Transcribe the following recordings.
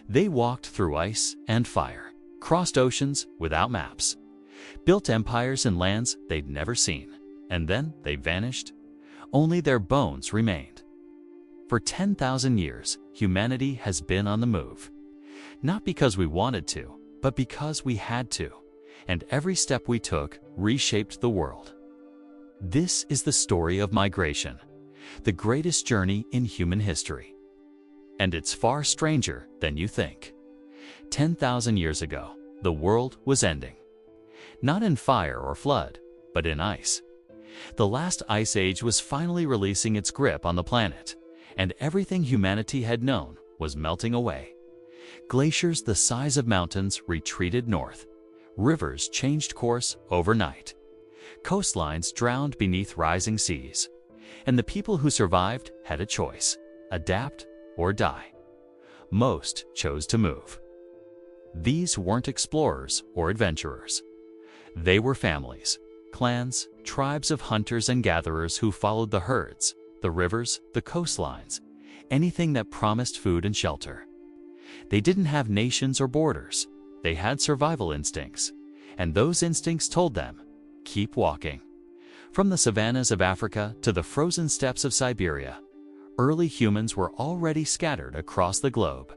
They walked through ice and fire, crossed oceans without maps, built empires in lands they'd never seen, and then they vanished. Only their bones remained. For 10,000 years, humanity has been on the move. Not because we wanted to, but because we had to. And every step we took reshaped the world. This is the story of migration, the greatest journey in human history. And it's far stranger than you think. 10,000 years ago, the world was ending. Not in fire or flood, but in ice. The last ice age was finally releasing its grip on the planet, and everything humanity had known was melting away. Glaciers the size of mountains retreated north. Rivers changed course overnight. Coastlines drowned beneath rising seas. And the people who survived had a choice: adapt or die. Most chose to move. These weren't explorers or adventurers. They were families, clans, tribes of hunters and gatherers who followed the herds, the rivers, the coastlines, anything that promised food and shelter. They didn't have nations or borders. They had survival instincts, and those instincts told them, keep walking. From the savannas of Africa to the frozen steppes of Siberia, early humans were already scattered across the globe.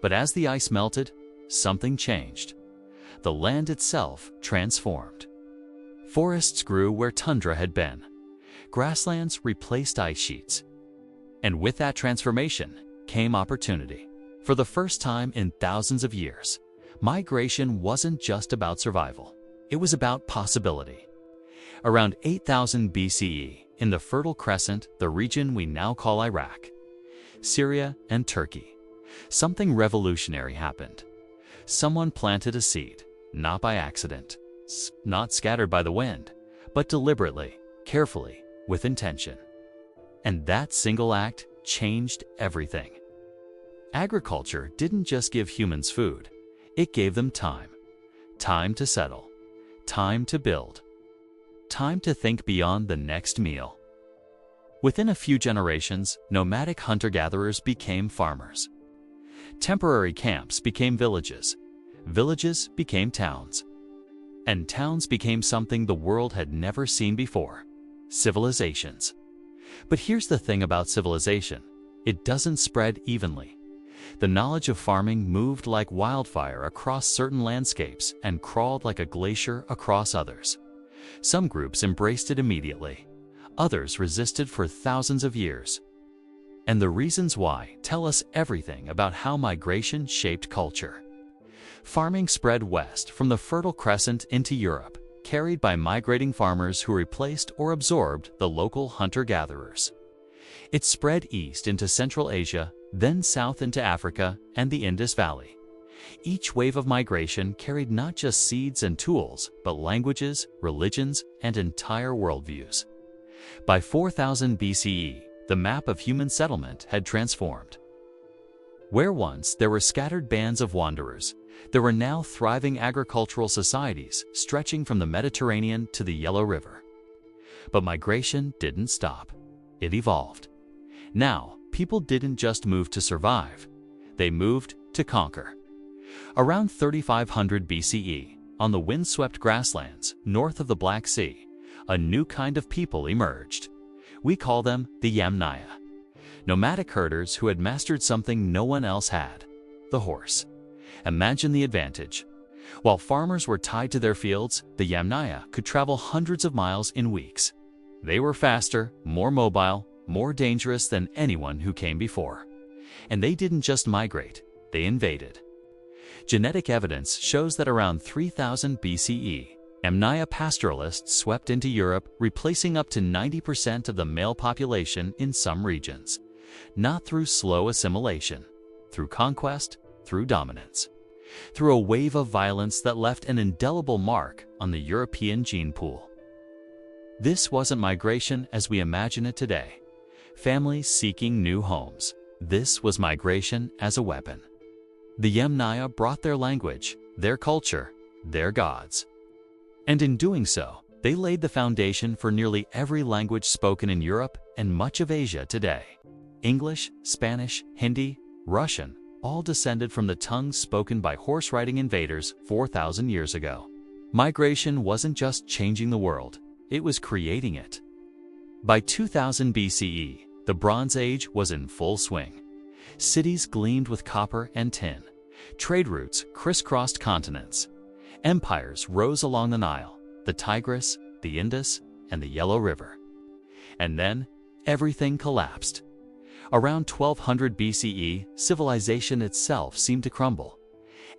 But as the ice melted, something changed. The land itself transformed. Forests grew where tundra had been. Grasslands replaced ice sheets. And with that transformation came opportunity. For the first time in thousands of years, migration wasn't just about survival. It was about possibility. Around 8000 BCE, in the Fertile Crescent, the region we now call Iraq, Syria, and Turkey, something revolutionary happened. Someone planted a seed, not by accident, not scattered by the wind, but deliberately, carefully, with intention. And that single act changed everything. Agriculture didn't just give humans food, it gave them time. Time to settle, time to build, time to think beyond the next meal. Within a few generations, nomadic hunter-gatherers became farmers. Temporary camps became villages. Villages became towns. And towns became something the world had never seen before: civilizations. But here's the thing about civilization: it doesn't spread evenly. The knowledge of farming moved like wildfire across certain landscapes and crawled like a glacier across others. Some groups embraced it immediately. Others resisted for thousands of years. And the reasons why tell us everything about how migration shaped culture. Farming spread west from the Fertile Crescent into Europe, carried by migrating farmers who replaced or absorbed the local hunter-gatherers. It spread east into Central Asia, then south into Africa and the Indus Valley. Each wave of migration carried not just seeds and tools, but languages, religions, and entire worldviews. By 4000 BCE, the map of human settlement had transformed. Where once there were scattered bands of wanderers, there were now thriving agricultural societies stretching from the Mediterranean to the Yellow River. But migration didn't stop. It evolved. Now, people didn't just move to survive. They moved to conquer. Around 3500 BCE, on the windswept grasslands north of the Black Sea, a new kind of people emerged. We call them the Yamnaya. Nomadic herders who had mastered something no one else had: the horse. Imagine the advantage. While farmers were tied to their fields, the Yamnaya could travel hundreds of miles in weeks. They were faster, more mobile, more dangerous than anyone who came before. And they didn't just migrate, they invaded. Genetic evidence shows that around 3000 BCE, Yamnaya pastoralists swept into Europe, replacing up to 90% of the male population in some regions. Not through slow assimilation, through conquest, through dominance, through a wave of violence that left an indelible mark on the European gene pool. This wasn't migration as we imagine it today. Families seeking new homes. This was migration as a weapon. The Yamnaya brought their language, their culture, their gods. And in doing so, they laid the foundation for nearly every language spoken in Europe and much of Asia today. English, Spanish, Hindi, Russian, all descended from the tongues spoken by horse-riding invaders 4,000 years ago. Migration wasn't just changing the world, it was creating it. By 2000 BCE, the Bronze Age was in full swing. Cities gleamed with copper and tin. Trade routes crisscrossed continents. Empires rose along the Nile, the Tigris, the Indus, and the Yellow River. And then, everything collapsed. Around 1200 BCE, civilization itself seemed to crumble.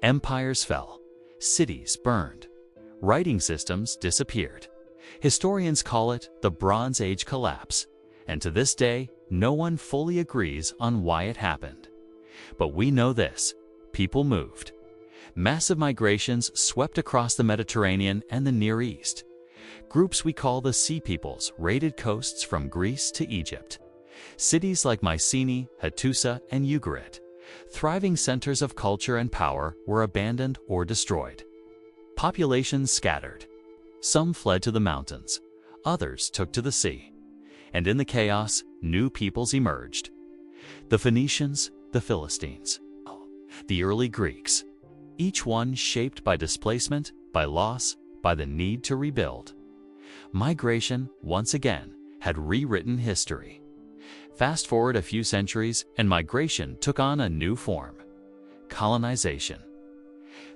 Empires fell. Cities burned. Writing systems disappeared. Historians call it the Bronze Age collapse, and to this day, no one fully agrees on why it happened. But we know this: people moved. Massive migrations swept across the Mediterranean and the Near East. Groups we call the Sea Peoples raided coasts from Greece to Egypt. Cities like Mycenae, Hattusa, and Ugarit, thriving centers of culture and power, were abandoned or destroyed. Populations scattered. Some fled to the mountains, others took to the sea. And in the chaos, new peoples emerged. The Phoenicians, the Philistines, the early Greeks, each one shaped by displacement, by loss, by the need to rebuild. Migration, once again, had rewritten history. Fast forward a few centuries, and migration took on a new form: colonization.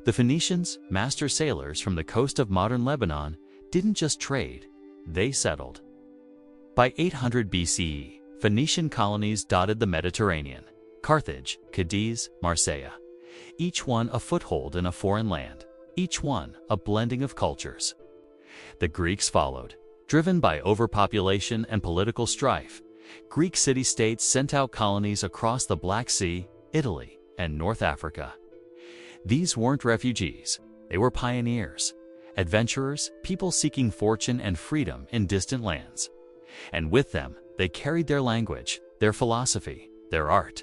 The Phoenicians, master sailors from the coast of modern Lebanon, didn't just trade, they settled. By 800 BCE, Phoenician colonies dotted the Mediterranean: Carthage, Cadiz, Marseille. Each one a foothold in a foreign land, each one a blending of cultures. The Greeks followed. Driven by overpopulation and political strife, Greek city-states sent out colonies across the Black Sea, Italy, and North Africa. These weren't refugees, they were pioneers, adventurers, people seeking fortune and freedom in distant lands. And with them, they carried their language, their philosophy, their art.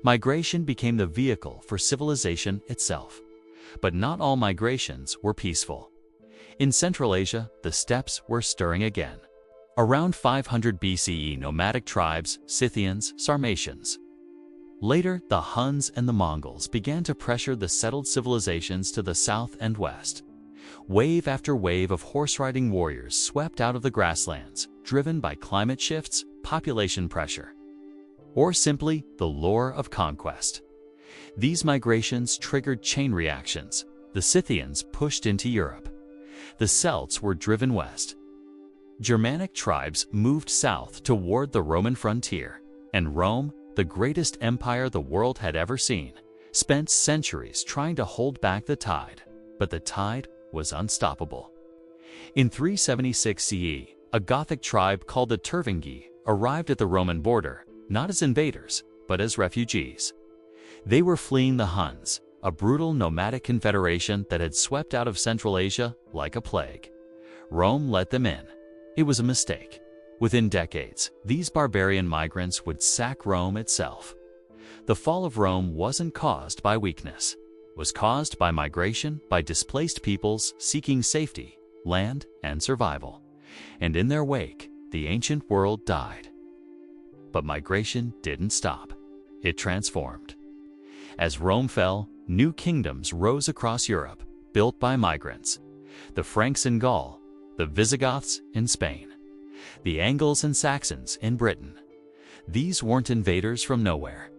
Migration became the vehicle for civilization itself. But not all migrations were peaceful. In Central Asia, the steppes were stirring again. Around 500 BCE, nomadic tribes, Scythians, Sarmatians. Later, the Huns and the Mongols began to pressure the settled civilizations to the south and west. Wave after wave of horse-riding warriors swept out of the grasslands, driven by climate shifts, population pressure, or simply the lure of conquest. These migrations triggered chain reactions. The Scythians pushed into Europe. The Celts were driven west. Germanic tribes moved south toward the Roman frontier, and Rome, the greatest empire the world had ever seen, spent centuries trying to hold back the tide, but the tide was unstoppable. In 376 CE, a Gothic tribe called the Tervingi arrived at the Roman border, not as invaders, but as refugees. They were fleeing the Huns, a brutal nomadic confederation that had swept out of Central Asia like a plague. Rome let them in. It was a mistake. Within decades, these barbarian migrants would sack Rome itself. The fall of Rome wasn't caused by weakness. It was caused by migration, by displaced peoples seeking safety, land, and survival. And in their wake, the ancient world died. But migration didn't stop. It transformed. As Rome fell, new kingdoms rose across Europe, built by migrants. The Franks in Gaul, the Visigoths in Spain, the Angles and Saxons in Britain. These weren't invaders from nowhere.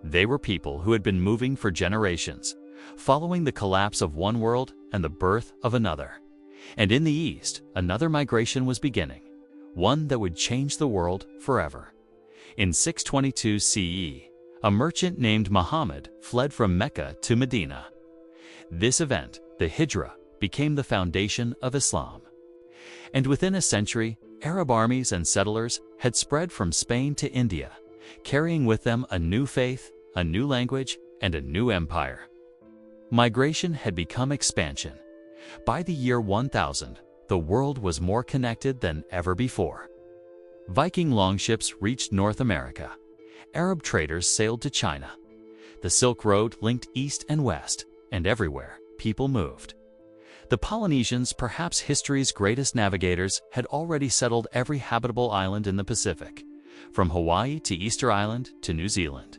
They were people who had been moving for generations, following the collapse of one world and the birth of another. And in the East, another migration was beginning, one that would change the world forever. In 622 CE, a merchant named Muhammad fled from Mecca to Medina. This event, the Hijra, became the foundation of Islam. And within a century, Arab armies and settlers had spread from Spain to India, carrying with them a new faith, a new language, and a new empire. Migration had become expansion. By the year 1000, the world was more connected than ever before. Viking longships reached North America. Arab traders sailed to China. The Silk Road linked east and west, and everywhere, people moved. The Polynesians, perhaps history's greatest navigators, had already settled every habitable island in the Pacific, from Hawaii to Easter Island to New Zealand.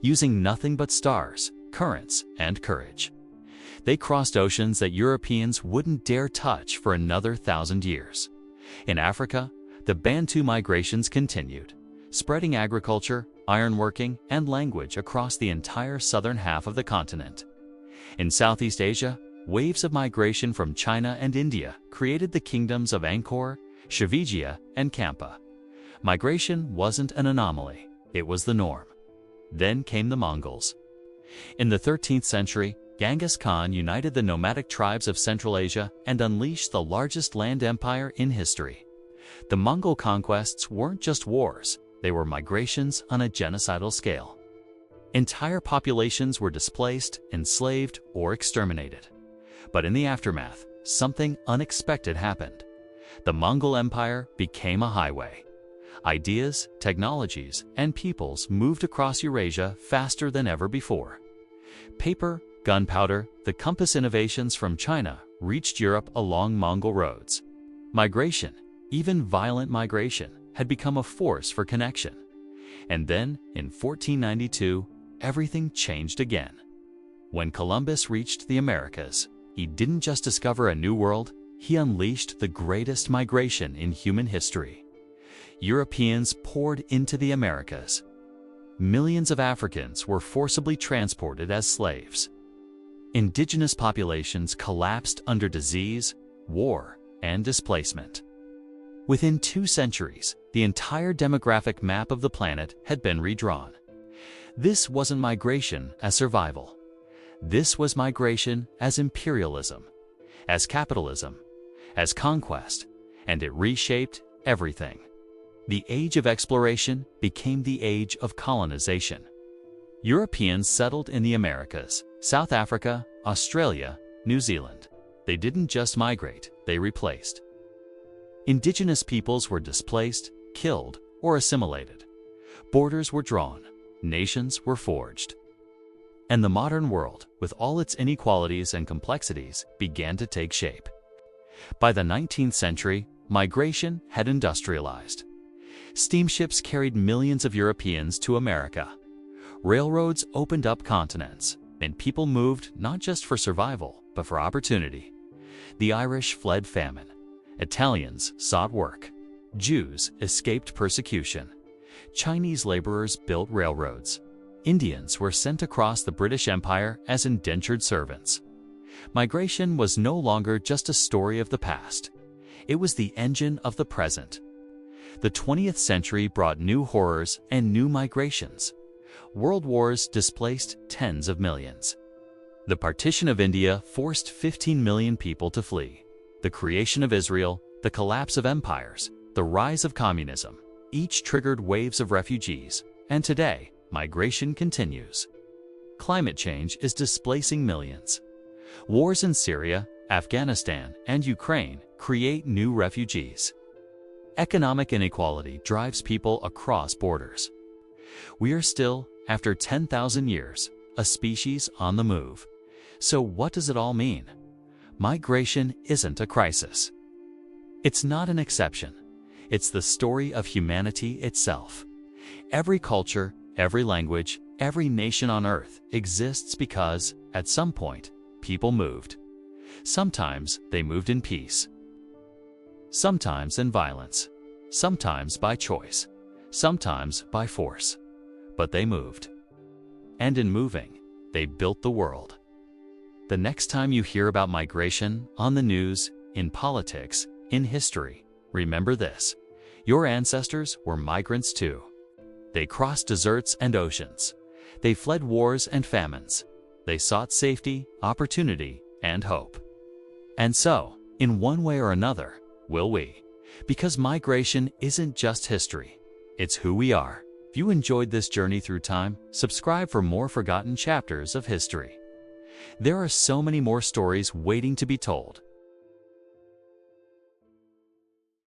using nothing but stars, currents, and courage. They crossed oceans that Europeans wouldn't dare touch for another 1,000 years. In Africa, the Bantu migrations continued, spreading agriculture, ironworking, and language across the entire southern half of the continent. In Southeast Asia, waves of migration from China and India created the kingdoms of Angkor, Srivijaya, and Kampa. Migration wasn't an anomaly, it was the norm. Then came the Mongols. In the 13th century, Genghis Khan united the nomadic tribes of Central Asia and unleashed the largest land empire in history. The Mongol conquests weren't just wars, they were migrations on a genocidal scale. Entire populations were displaced, enslaved, or exterminated. But in the aftermath, something unexpected happened. The Mongol Empire became a highway. Ideas, technologies, and peoples moved across Eurasia faster than ever before. Paper, gunpowder, the compass innovations from China reached Europe along Mongol roads. Migration, even violent migration, had become a force for connection. And then, in 1492, everything changed again. When Columbus reached the Americas, he didn't just discover a new world, he unleashed the greatest migration in human history. Europeans poured into the Americas. Millions of Africans were forcibly transported as slaves. Indigenous populations collapsed under disease, war, and displacement. Within 2 centuries, the entire demographic map of the planet had been redrawn. This wasn't migration as survival. This was migration as imperialism, as capitalism, as conquest, and it reshaped everything. The age of exploration became the age of colonization. Europeans settled in the Americas, South Africa, Australia, New Zealand. They didn't just migrate, they replaced. Indigenous peoples were displaced, killed, or assimilated. Borders were drawn, nations were forged. And the modern world, with all its inequalities and complexities, began to take shape. By the 19th century, migration had industrialized. Steamships carried millions of Europeans to America. Railroads opened up continents, and people moved not just for survival, but for opportunity. The Irish fled famine. Italians sought work. Jews escaped persecution. Chinese laborers built railroads. Indians were sent across the British Empire as indentured servants. Migration was no longer just a story of the past. It was the engine of the present. The 20th century brought new horrors and new migrations. World wars displaced tens of millions. The partition of India forced 15 million people to flee. The creation of Israel, the collapse of empires, the rise of communism, each triggered waves of refugees, and today, migration continues. Climate change is displacing millions. Wars in Syria, Afghanistan, and Ukraine create new refugees. Economic inequality drives people across borders. We are still, after 10,000 years, a species on the move. So what does it all mean? Migration isn't a crisis. It's not an exception. It's the story of humanity itself. Every culture, every language, every nation on Earth exists because, at some point, people moved. Sometimes they moved in peace. Sometimes in violence. Sometimes by choice. Sometimes by force. But they moved. And in moving, they built the world. The next time you hear about migration on the news, in politics, in history, remember this: your ancestors were migrants too. They crossed deserts and oceans. They fled wars and famines. They sought safety, opportunity, and hope. And so, in one way or another, will we. Because migration isn't just history, it's who we are. If you enjoyed this journey through time, subscribe for more forgotten chapters of history. There are so many more stories waiting to be told,